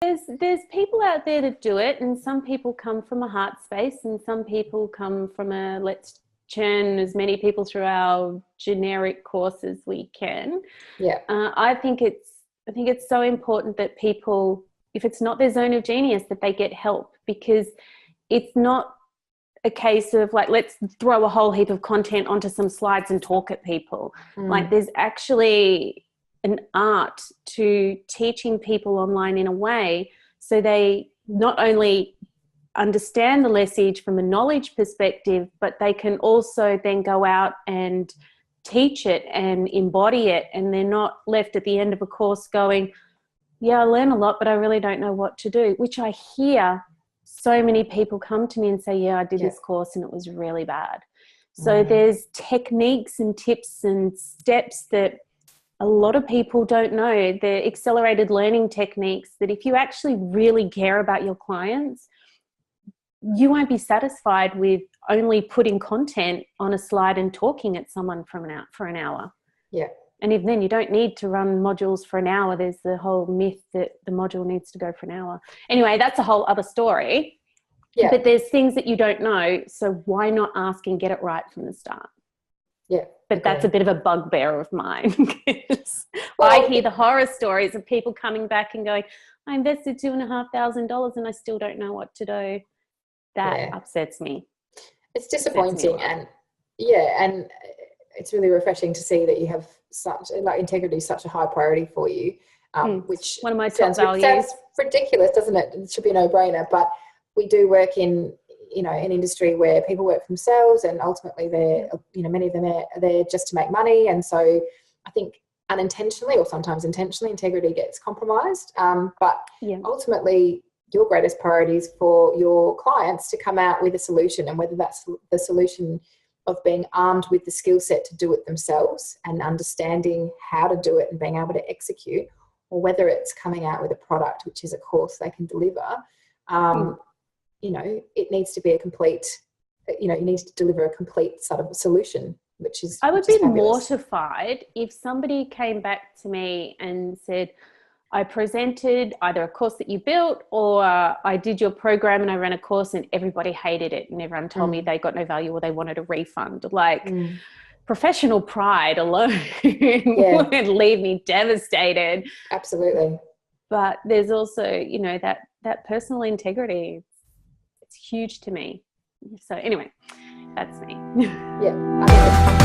There's people out there that do it, and some people come from a heart space, and some people come from a let's churn as many people through our generic course as we can. Yeah. I think it's so important that people, if it's not their zone of genius, that they get help, because it's not a case of like, let's throw a whole heap of content onto some slides and talk at people. Like, there's actually an art to teaching people online in a way so they not only understand the message from a knowledge perspective, but they can also then go out and teach it and embody it, and they're not left at the end of a course going, yeah, I learn a lot, but I really don't know what to do, which I hear so many people come to me and say, yeah, I did this course and it was really bad. So there's techniques and tips and steps that a lot of people don't know. They're accelerated learning techniques that if you actually really care about your clients, you won't be satisfied with only putting content on a slide and talking at someone for an hour. Yeah. And even then, you don't need to run modules for an hour. There's the whole myth that the module needs to go for an hour. Anyway, that's a whole other story. Yeah. But there's things that you don't know, so why not ask and get it right from the start? Yeah. But that's a bit of a bugbear of mine. Well, I hear the horror stories of people coming back and going, I invested $2,500 and I still don't know what to do. That upsets me. It's disappointing, and it's really refreshing to see that you have such, like, integrity is such a high priority for you, which one of my top values. Sounds ridiculous, doesn't it? It should be a no-brainer, but we do work in, an industry where people work for themselves, and ultimately they're, many of them are there just to make money. And so I think unintentionally, or sometimes intentionally, integrity gets compromised. But ultimately, your greatest priority is for your clients to come out with a solution, and whether that's the solution of being armed with the skill set to do it themselves and understanding how to do it and being able to execute, or whether it's coming out with a product, which is a course they can deliver. It needs to be a complete, you need to deliver a complete sort of solution, which is, I would be fabulous. mortified if somebody came back to me and said, I presented either a course that you built, or I did your program and I ran a course and everybody hated it and everyone told me they got no value or they wanted a refund. Like, professional pride alone would leave me devastated. Absolutely. But there's also, that personal integrity. It's huge to me. So anyway, that's me. Yeah.